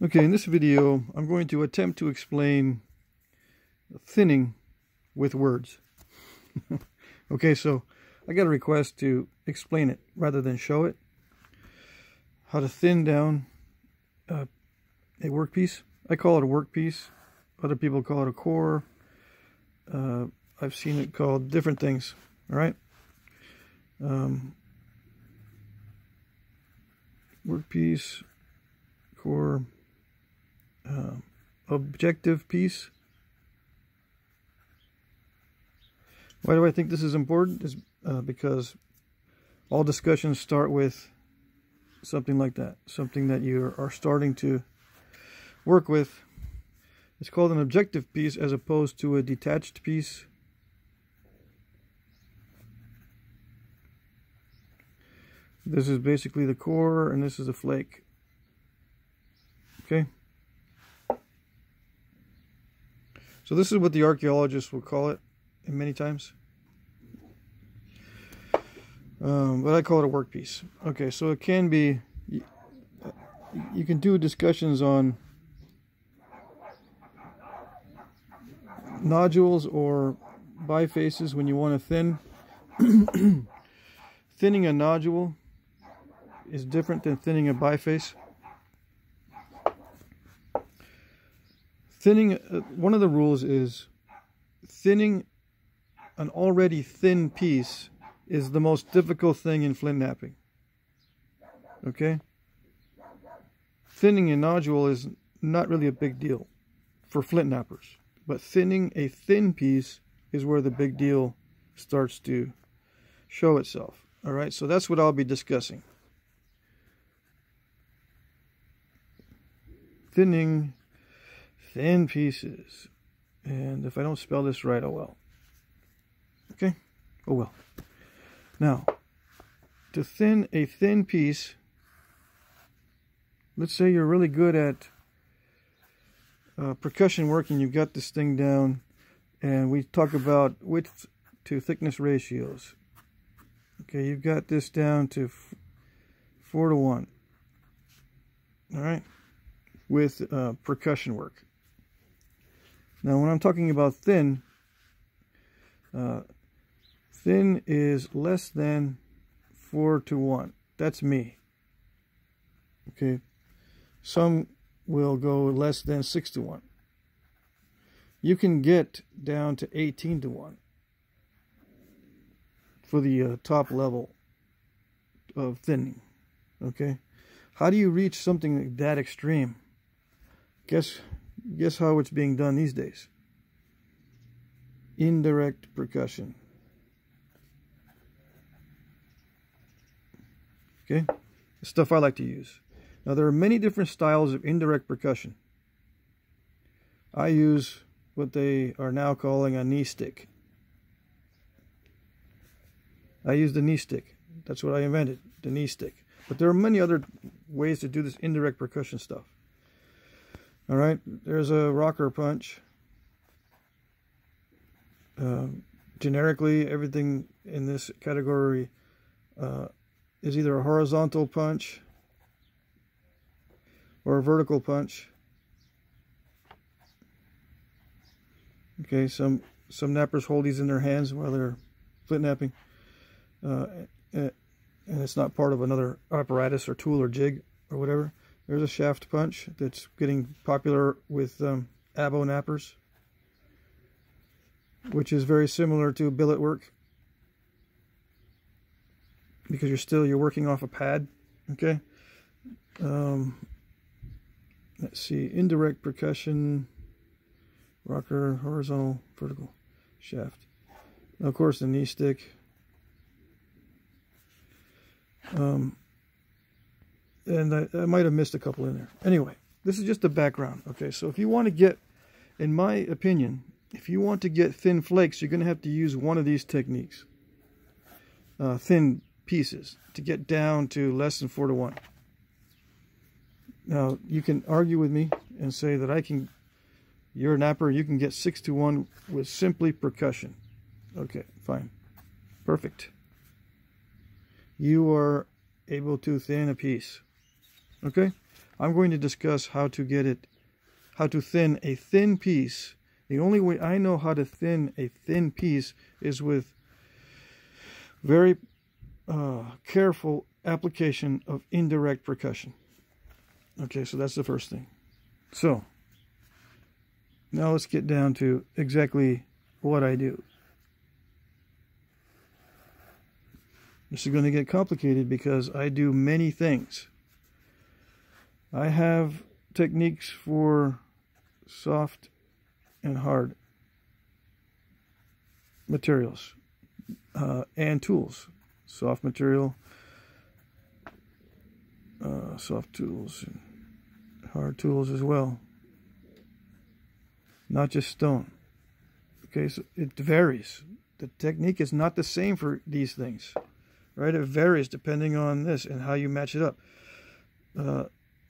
Okay, in this video, I'm going to attempt to explain thinning with words. Okay, so I got a request to explain it rather than show it. How to thin down a workpiece. I call it a workpiece. Other people call it a core. I've seen it called different things. All right. Workpiece, core, objective piece. Why do I think this is important? Is because all discussions start with something like that, something that you are starting to work with. It's called an objective piece as opposed to a detached piece. This is basically the core, and this is a flake. Okay. So this is what the archaeologists will call it many times. But I call it a workpiece. Okay, so it can be, you can do discussions on nodules or bifaces when you want to thin. Thinning a nodule is different than thinning a biface. Thinning, one of the rules is thinning an already thin piece is the most difficult thing in flint knapping. Okay? Thinning a nodule is not really a big deal for flint knappers, but thinning a thin piece is where the big deal starts to show itself. All right, so that's what I'll be discussing. Thinning thin pieces. And if I don't spell this right, oh well. Okay? Oh well. Now, to thin a thin piece, let's say you're really good at percussion work and you've got this thing down, and we talk about width to thickness ratios. Okay, you've got this down to 4:1. All right, with percussion work. Now, when I'm talking about thin, thin is less than 4:1. That's me. Okay, some will go less than 6:1. You can get down to 18:1 for the top level of thinning. Okay, how do you reach something that extreme? Guess how it's being done these days. Indirect percussion. Okay, the stuff I like to use. Now, there are many different styles of indirect percussion. I use what they are now calling a knee stick. I use the knee stick. That's what I invented, the knee stick. But there are many other ways to do this indirect percussion stuff. All right, there's a rocker punch. Generically, everything in this category is either a horizontal punch or a vertical punch. Okay, some knappers hold these in their hands while they're flint knapping, and it's not part of another apparatus or tool or jig or whatever. There's a shaft punch that's getting popular with abo knappers, which is very similar to billet work because you're working off a pad. Okay. Let's see, indirect percussion, rocker, horizontal, vertical, shaft. Now, of course, the knee stick. And I might have missed a couple in there. Anyway, this is just the background. Okay, so if you want to get, in my opinion, if you want to get thin flakes, you're going to have to use one of these techniques. Thin pieces to get down to less than 4:1. Now, you can argue with me and say that you're a napper, you can get 6:1 with simply percussion. Okay, fine. Perfect. You are able to thin a piece. Okay? I'm going to discuss how to thin a thin piece. The only way I know how to thin a thin piece is with very careful application of indirect percussion. Okay, so that's the first thing. So now let's get down to exactly what I do. This is going to get complicated because I do many things. I have techniques for soft and hard materials and tools. Soft material, soft tools, and hard tools as well. Not just stone. Okay, so it varies. The technique is not the same for these things. Right? It varies depending on this and how you match it up.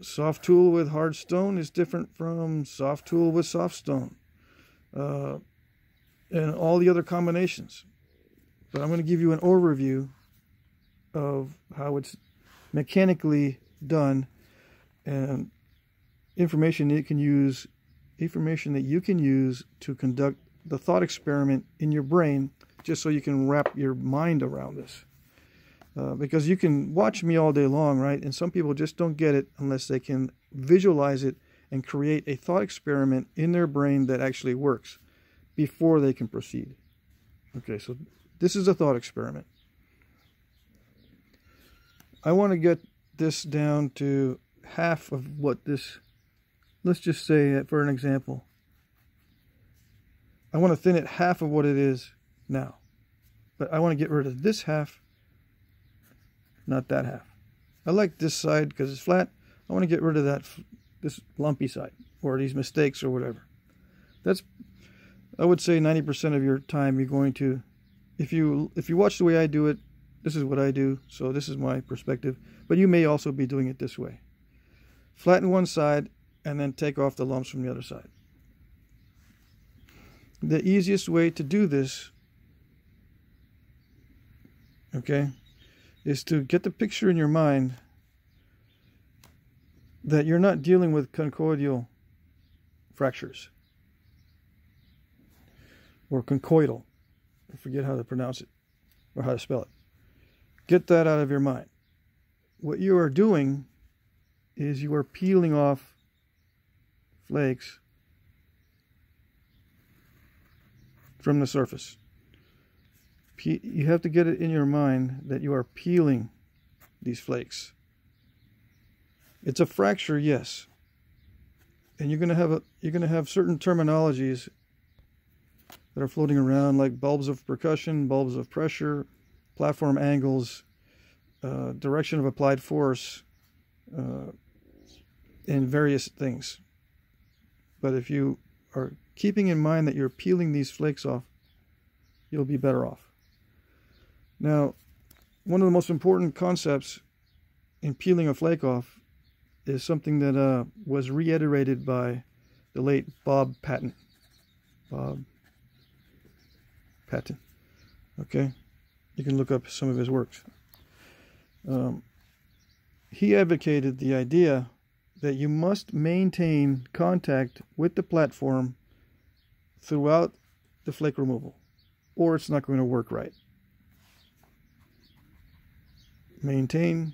Soft tool with hard stone is different from soft tool with soft stone. And all the other combinations. But I'm going to give you an overview of how it's mechanically done and information that you can use to conduct the thought experiment in your brain, just so you can wrap your mind around this. Because you can watch me all day long, right? And some people just don't get it unless they can visualize it and create a thought experiment in their brain that actually works before they can proceed. Okay, so this is a thought experiment. I want to get this down to half of what this, let's just say for an example, I want to thin it half of what it is now. But I want to get rid of this half, not that half. I like this side because it's flat. I want to get rid of this lumpy side, or these mistakes or whatever. That's, I would say 90% of your time you're going to, if you watch the way I do it, this is what I do, so this is my perspective. But you may also be doing it this way. Flatten one side and then take off the lumps from the other side. The easiest way to do this, okay, is to get the picture in your mind that you're not dealing with conchoidal fractures or conchoidal. I forget how to pronounce it or how to spell it. Get that out of your mind. What you are doing is you are peeling off flakes from the surface. You have to get it in your mind that you are peeling these flakes. It's a fracture, yes, and you're going to have certain terminologies that are floating around, like bulbs of percussion, bulbs of pressure, platform angles, direction of applied force, and various things. But if you are keeping in mind that you're peeling these flakes off, you'll be better off. Now, one of the most important concepts in peeling a flake off is something that was reiterated by the late Bob Patton. Bob Patton. Okay? You can look up some of his works. He advocated the idea that you must maintain contact with the platform throughout the flake removal, or it's not going to work right. Maintain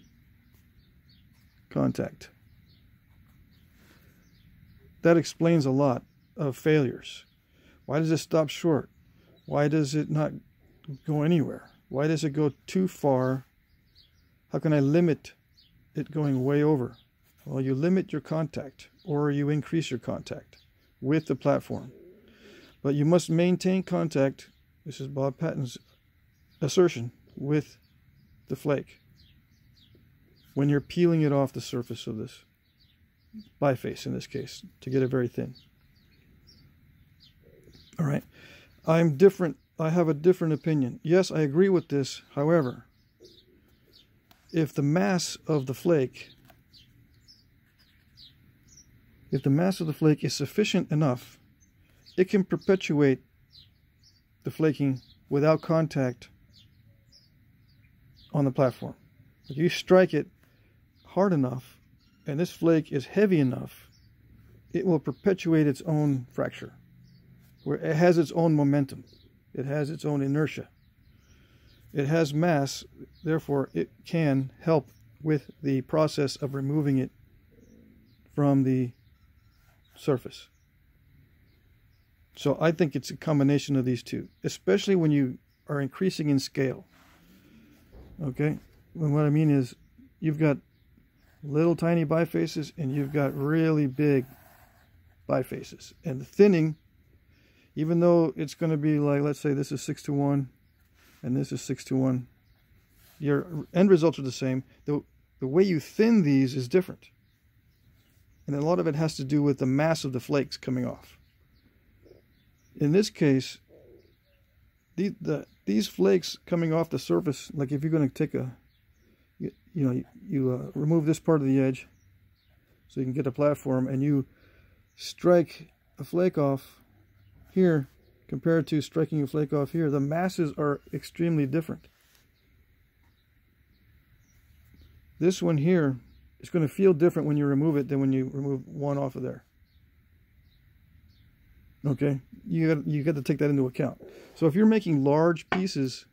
contact. That explains a lot of failures. Why does it stop short? Why does it not go anywhere? Why does it go too far? How can I limit it going way over? Well, you limit your contact, or you increase your contact with the platform. But you must maintain contact, this is Bob Patton's assertion, with the flake when you're peeling it off the surface of this biface, in this case, to get it very thin. All right. I'm different. I have a different opinion. Yes, I agree with this. However, if the mass of the flake is sufficient enough, it can perpetuate the flaking without contact on the platform. If you strike it hard enough, and this flake is heavy enough, it will perpetuate its own fracture, where it has its own momentum. It has its own inertia. It has mass, therefore it can help with the process of removing it from the surface. So I think it's a combination of these two, especially when you are increasing in scale. Okay? And what I mean is, you've got little tiny bifaces and you've got really big bifaces. And the thinning, even though it's going to be like, let's say this is 6:1 and this is 6:1, your end results are the same. The way you thin these is different. And a lot of it has to do with the mass of the flakes coming off. In this case, these flakes coming off the surface, like if you're going to take you remove this part of the edge so you can get a platform, and you strike a flake off here compared to striking a flake off here, the masses are extremely different. This one here is going to feel different when you remove it than when you remove one off of there. Okay, you got to take that into account. So if you're making large pieces,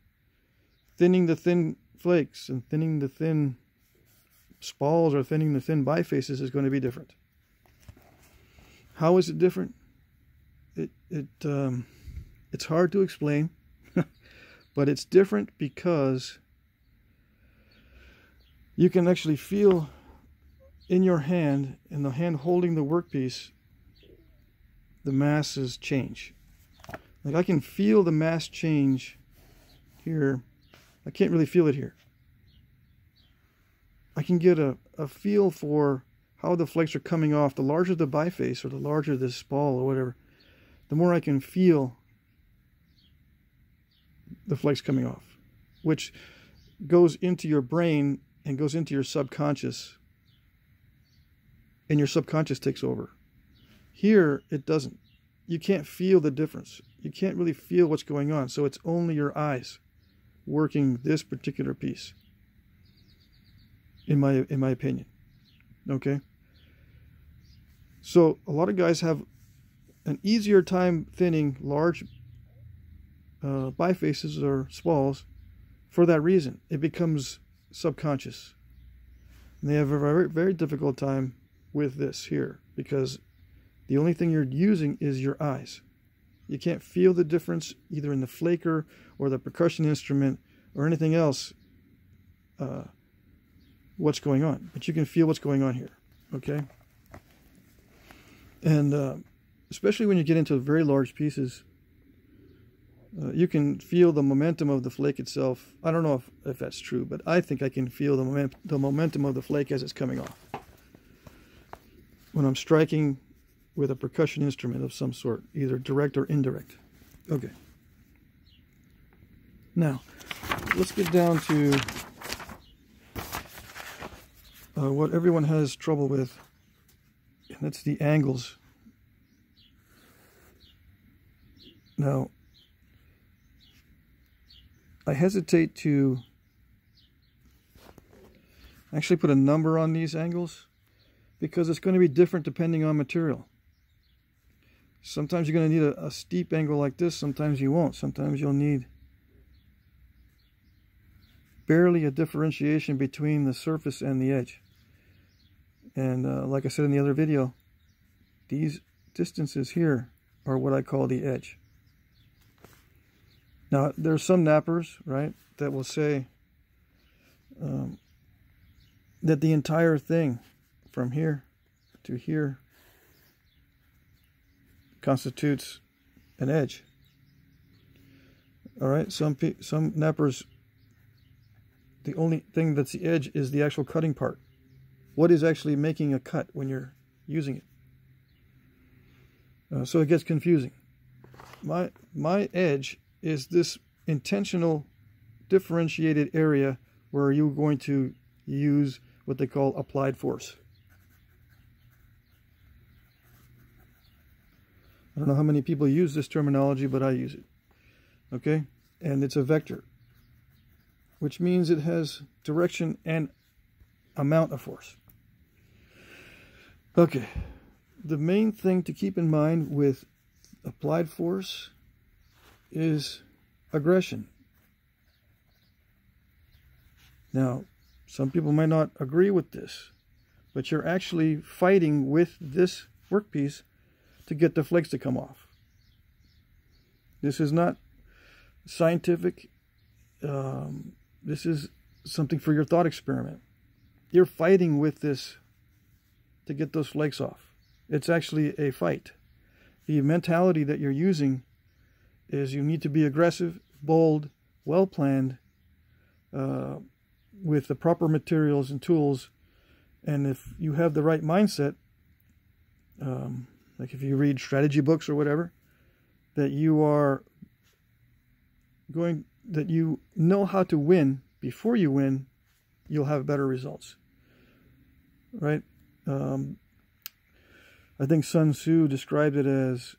thinning the thin flakes and thinning the thin spalls or thinning the thin bifaces is going to be different. How is it different? It's hard to explain, but it's different because you can actually feel in your hand, in the hand holding the workpiece, the masses change. Like I can feel the mass change here. I can't really feel it here. I can get a feel for how the flakes are coming off. The larger the biface or the larger the spall or whatever, the more I can feel the flakes coming off, which goes into your brain and goes into your subconscious, and your subconscious takes over. Here, it doesn't. You can't feel the difference. You can't really feel what's going on, so it's only your eyes working this particular piece, in my opinion. Okay? So, a lot of guys have an easier time thinning large bifaces or spalls for that reason. It becomes subconscious. And they have a very, very difficult time with this here because the only thing you're using is your eyes. You can't feel the difference either in the flaker or the percussion instrument or anything else, what's going on. But you can feel what's going on here, okay? And especially when you get into very large pieces, you can feel the momentum of the flake itself. I don't know if that's true, but I think I can feel the momentum of the flake as it's coming off when I'm striking with a percussion instrument of some sort, either direct or indirect. Okay. Now, let's get down to what everyone has trouble with, and that's the angles. Now, I hesitate to actually put a number on these angles because it's going to be different depending on material. Sometimes you're going to need a steep angle like this, sometimes you won't. Sometimes you'll need barely a differentiation between the surface and the edge. And like I said in the other video, these distances here are what I call the edge. Now, there's some knappers, right, that will say that the entire thing from here to here constitutes an edge. All right, some knappers, the only thing that's the edge is the actual cutting part. What is actually making a cut when you're using it? So it gets confusing. My edge is this intentional differentiated area where you're going to use what they call applied force. I don't know how many people use this terminology, but I use it. Okay? And it's a vector, which means it has direction and amount of force. Okay, the main thing to keep in mind with applied force is aggression. Now, some people might not agree with this, but you're actually fighting with this workpiece to get the flakes to come off. This is not scientific. This is something for your thought experiment. You're fighting with this to get those flakes off. It's actually a fight. The mentality that you're using is you need to be aggressive, bold, well-planned, with the proper materials and tools. And if you have the right mindset, like if you read strategy books or whatever, that you know how to win before you win, you'll have better results. Right? I think Sun Tzu described it as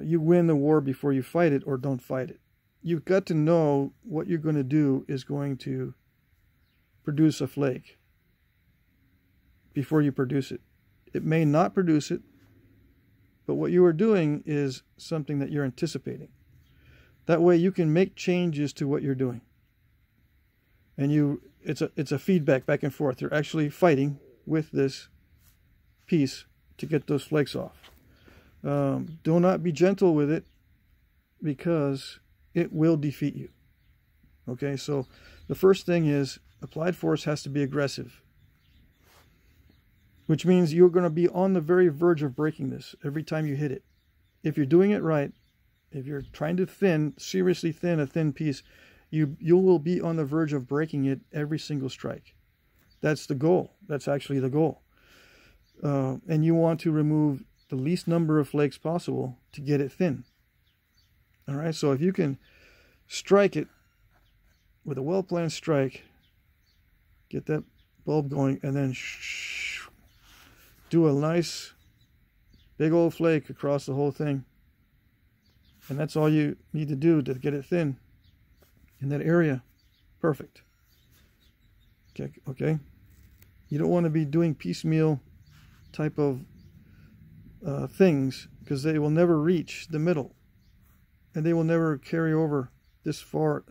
you win the war before you fight it, or don't fight it. You've got to know what you're going to do is going to produce a flake before you produce it. It may not produce it, but what you are doing is something that you're anticipating. That way you can make changes to what you're doing. And it's a feedback back and forth. You're actually fighting with this piece to get those flakes off. Do not be gentle with it, because it will defeat you. Okay, so the first thing is applied force has to be aggressive, which means you're going to be on the very verge of breaking this every time you hit it. If you're doing it right, if you're trying to seriously thin a thin piece, you will be on the verge of breaking it every single strike. That's the goal. That's actually the goal. And you want to remove the least number of flakes possible to get it thin. All right, so if you can strike it with a well-planned strike, get that bulb going, and then do a nice big old flake across the whole thing. And that's all you need to do to get it thin in that area. Perfect. Okay. You don't want to be doing piecemeal type of things, because they will never reach the middle, and they will never carry over this far.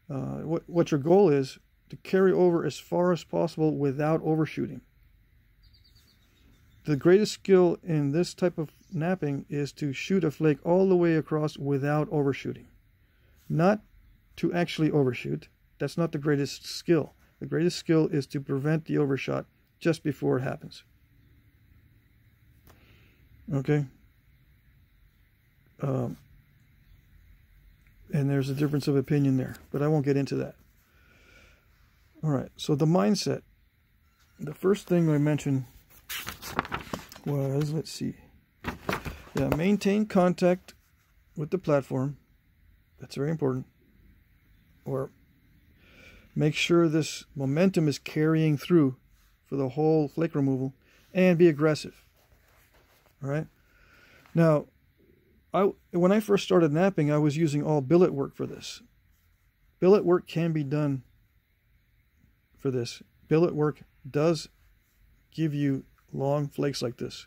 What your goal is to carry over as far as possible without overshooting. The greatest skill in this type of knapping is to shoot a flake all the way across without overshooting. Not to actually overshoot. That's not the greatest skill. The greatest skill is to prevent the overshot just before it happens. Okay? And there's a difference of opinion there, but I won't get into that. All right, so the mindset. The first thing I mentioned was, let's see. Yeah, maintain contact with the platform. That's very important. Or make sure this momentum is carrying through for the whole flake removal, and be aggressive. All right. Now, when I first started knapping, I was using all billet work for this. Billet work can be done for this. Billet work does give you long flakes like this.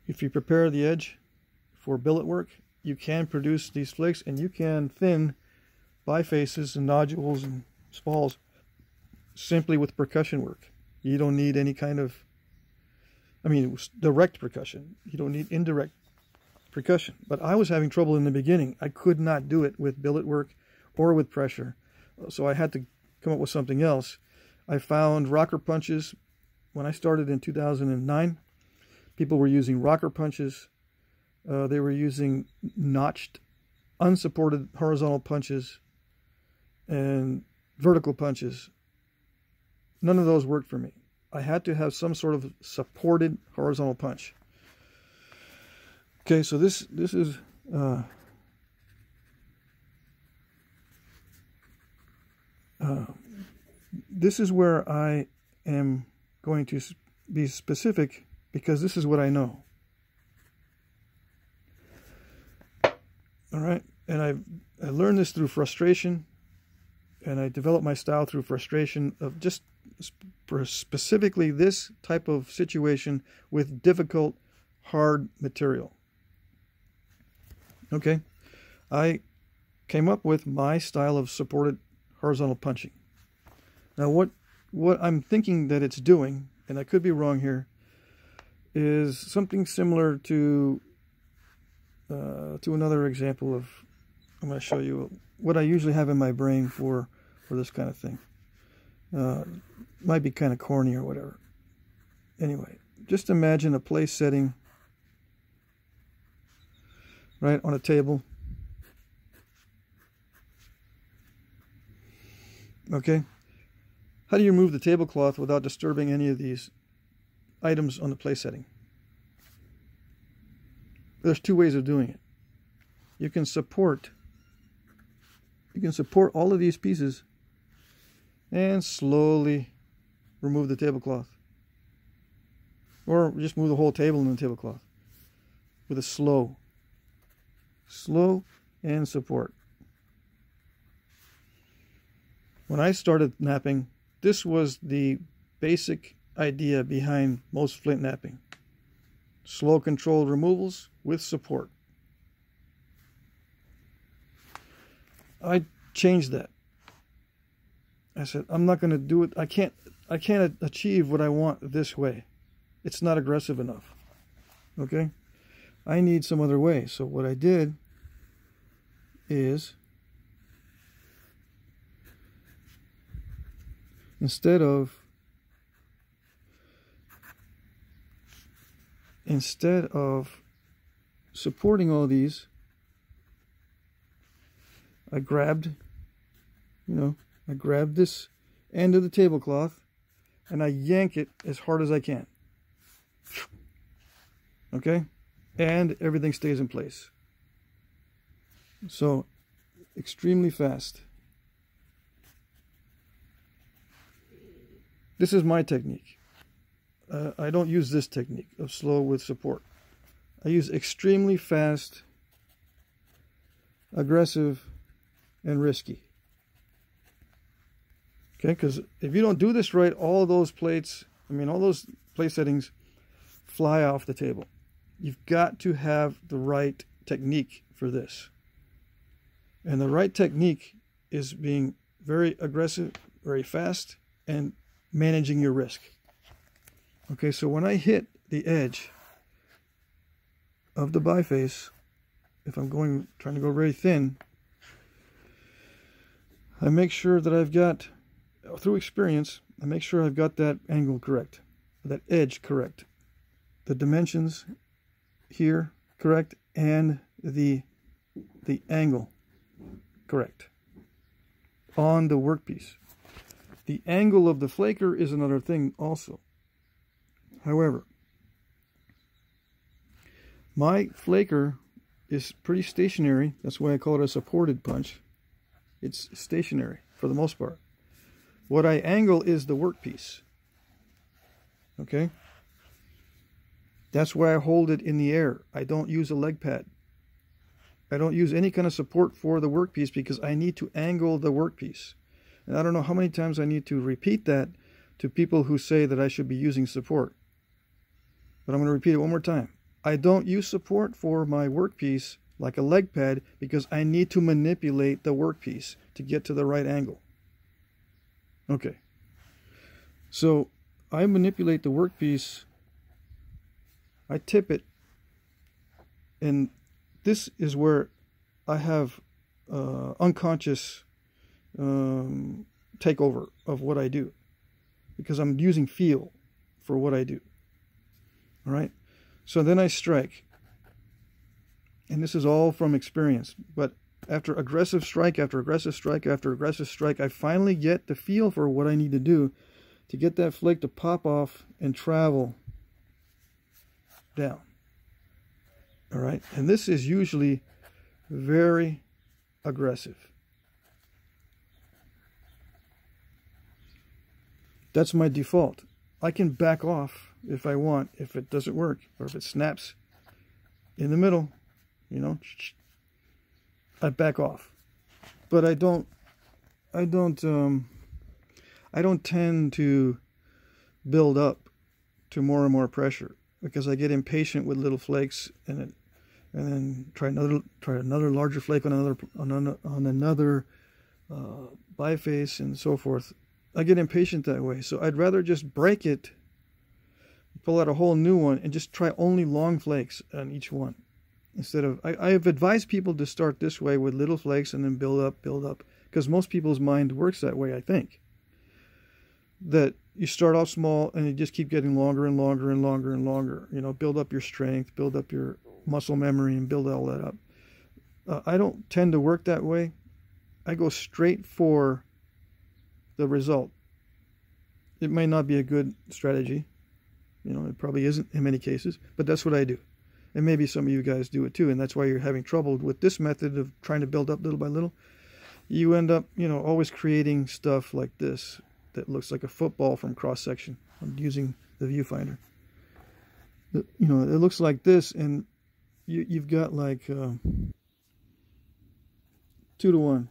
If you prepare the edge for billet work, you can produce these flakes, and you can thin bifaces and nodules and spalls simply with percussion work. You don't need any kind of, direct percussion. You don't need indirect percussion. But I was having trouble in the beginning. I could not do it with billet work or with pressure. So I had to come up with something else. I found rocker punches. When I started in 2009, people were using rocker punches. They were using notched, unsupported horizontal punches and vertical punches. None of those worked for me. I had to have some sort of supported horizontal punch. Okay, so this is this is where I am going to be specific, because this is what I know. All right, and I learned this through frustration, and I developed my style through frustration of just specifically this type of situation with difficult, hard material. Okay, I came up with my style of supported horizontal punching. Now what I'm thinking that it's doing, and I could be wrong here, is something similar to another example of, I'm going to show you what I usually have in my brain for this kind of thing. Might be kind of corny or whatever. Anyway, just imagine a place setting right on a table. Okay, how do you remove the tablecloth without disturbing any of these items on the place setting? There's two ways of doing it. You can support all of these pieces and slowly remove the tablecloth, or just move the whole table in the tablecloth with a slow and support. When I started knapping, this was the basic idea behind most flint knapping. Slow controlled removals with support. I changed that. I said, I'm not going to do it. I can't achieve what I want this way. It's not aggressive enough. Okay? I need some other way. So what I did is, instead of supporting all these, I grabbed this end of the tablecloth and I yank it as hard as I can. Okay? And everything stays in place. So, extremely fast. This is my technique. I don't use this technique of slow with support. I use extremely fast, aggressive, and risky. Okay, because if you don't do this right, all those plates, all those plate settings fly off the table. You've got to have the right technique for this. And the right technique is being very aggressive, very fast, and managing your risk. Okay, so when I hit the edge of the biface, if I'm trying to go very thin, I make sure that I've got, through experience, I make sure I've got that angle correct, that edge correct, the dimensions here correct, and the angle correct on the workpiece. The angle of the flaker is another thing also. However, my flaker is pretty stationary. That's why I call it a supported punch. It's stationary for the most part. What I angle is the workpiece. Okay? That's why I hold it in the air. I don't use a leg pad. I don't use any kind of support for the workpiece because I need to angle the workpiece. And I don't know how many times I need to repeat that to people who say that I should be using support. But I'm going to repeat it one more time. I don't use support for my workpiece like a leg pad because I need to manipulate the workpiece to get to the right angle. Okay. So I manipulate the workpiece. I tip it. And this is where I have unconscious takeover of what I do, because I'm using feel for what I do. All right, so then I strike, and this is all from experience, but after aggressive strike after aggressive strike after aggressive strike, I finally get the feel for what I need to do to get that flake to pop off and travel down. All right, and this is usually very aggressive. That's my default. I can back off if I want, if it doesn't work, or if it snaps in the middle, I back off. But I don't I don't tend to build up to more and more pressure because I get impatient with little flakes, and then try another larger flake on another biface and so forth. I get impatient that way, so I'd rather just break it, pull out a whole new one, and just try only long flakes on each one. Instead of, I have advised people to start this way with little flakes and then build up, because most people's mind works that way, I think. That you start off small and you just keep getting longer and longer and longer and longer. You know, build up your strength, build up your muscle memory, and build all that up. I don't tend to work that way. I go straight for the result. It may not be a good strategy. You know, it probably isn't in many cases, but that's what I do. And maybe some of you guys do it too, and that's why you're having trouble with this method of trying to build up little by little. You end up, you know, always creating stuff like this that looks like a football from cross-section. I'm using the viewfinder. You know, it looks like this, and you've got like 2-to-1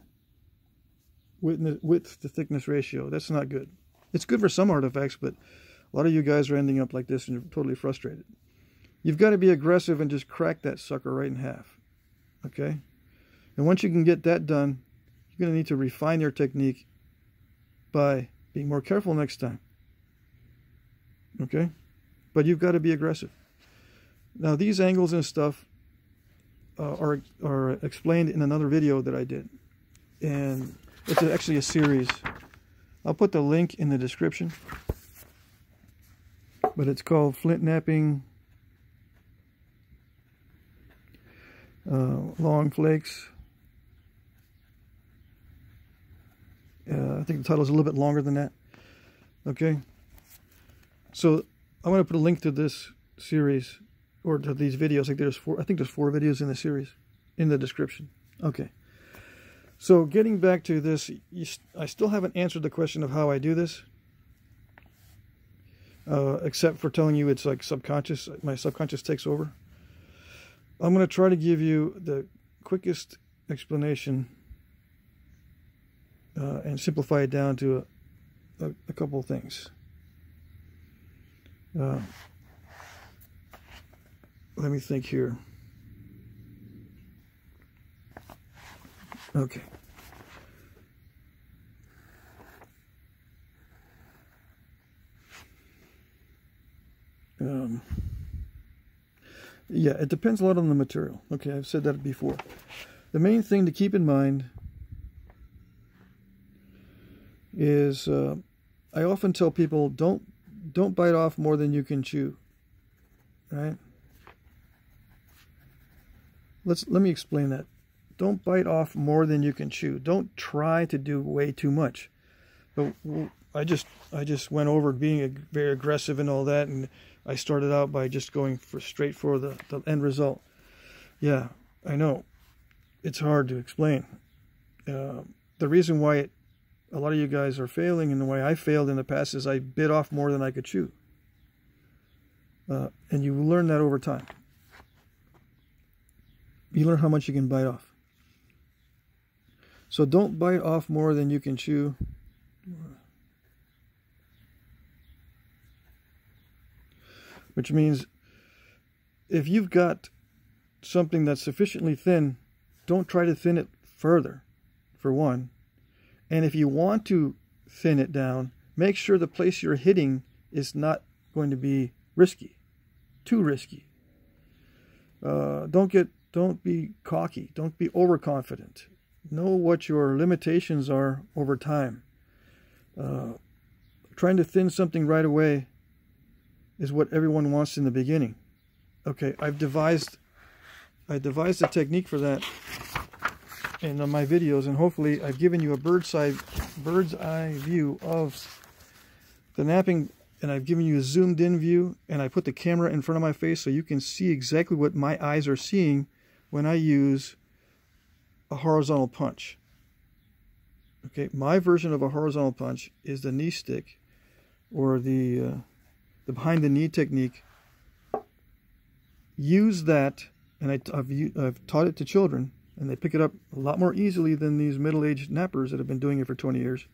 width to thickness ratio. That's not good. It's good for some artifacts, but a lot of you guys are ending up like this and you're totally frustrated. You've got to be aggressive and just crack that sucker right in half. Okay? And once you can get that done, you're going to need to refine your technique by being more careful next time. Okay? But you've got to be aggressive. Now, these angles and stuff are explained in another video that I did. And it's actually a series. I'll put the link in the description. But it's called Flintknapping Long Flakes. I think the title is a little bit longer than that. Okay. So I'm going to put a link to this series, or to these videos. I think there's 4 videos in the series in the description. Okay. So getting back to this, I still haven't answered the question of how I do this. Except for telling you it's like subconscious. My subconscious takes over. I'm going to try to give you the quickest explanation and simplify it down to a couple of things. Let me think here. Okay. Yeah, it depends a lot on the material. Okay, I've said that before. The main thing to keep in mind is I often tell people don't bite off more than you can chew. Right? Let me explain that. Don't bite off more than you can chew. Don't try to do way too much. But I just went over being very aggressive and all that, and I started out by just going straight for the end result. Yeah, I know. It's hard to explain. The reason why a lot of you guys are failing, and the way I failed in the past, is I bit off more than I could chew. And you learn that over time. You learn how much you can bite off. So don't bite off more than you can chew. Which means if you've got something that's sufficiently thin, don't try to thin it further, for one. And if you want to thin it down, make sure the place you're hitting is not going to be risky, too risky. Don't be cocky. Don't be overconfident. Know what your limitations are over time. Trying to thin something right away is what everyone wants in the beginning. Okay, I devised a technique for that in my videos, and hopefully I've given you a bird's eye view of the knapping, and I've given you a zoomed in view, and I put the camera in front of my face so you can see exactly what my eyes are seeing when I use a horizontal punch. Okay, my version of a horizontal punch is the knee stick, or the behind the knee technique. Use that, and I've taught it to children, and they pick it up a lot more easily than these middle-aged nappers that have been doing it for 20 years.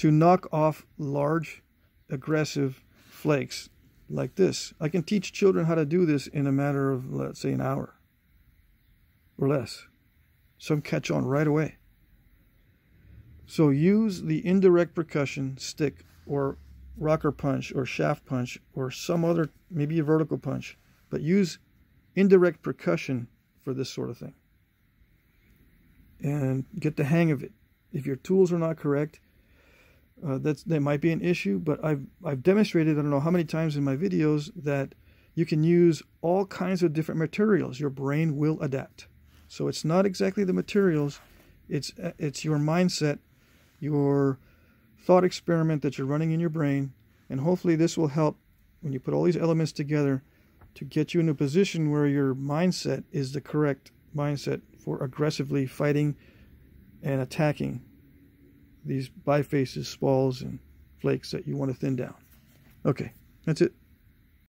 to knock off large, aggressive flakes like this. I can teach children how to do this in a matter of, let's say, an hour or less. Some catch on right away. So use the indirect percussion stick or rocker punch or shaft punch or some other, maybe a vertical punch, but use indirect percussion for this sort of thing and get the hang of it. If your tools are not correct, that might be an issue, but I've demonstrated, I don't know how many times in my videos, that you can use all kinds of different materials. Your brain will adapt. So it's not exactly the materials, it's your mindset, your thought experiment that you're running in your brain, and hopefully this will help when you put all these elements together to get you in a position where your mindset is the correct mindset for aggressively fighting and attacking these bifaces, spalls, and flakes that you want to thin down. Okay, that's it.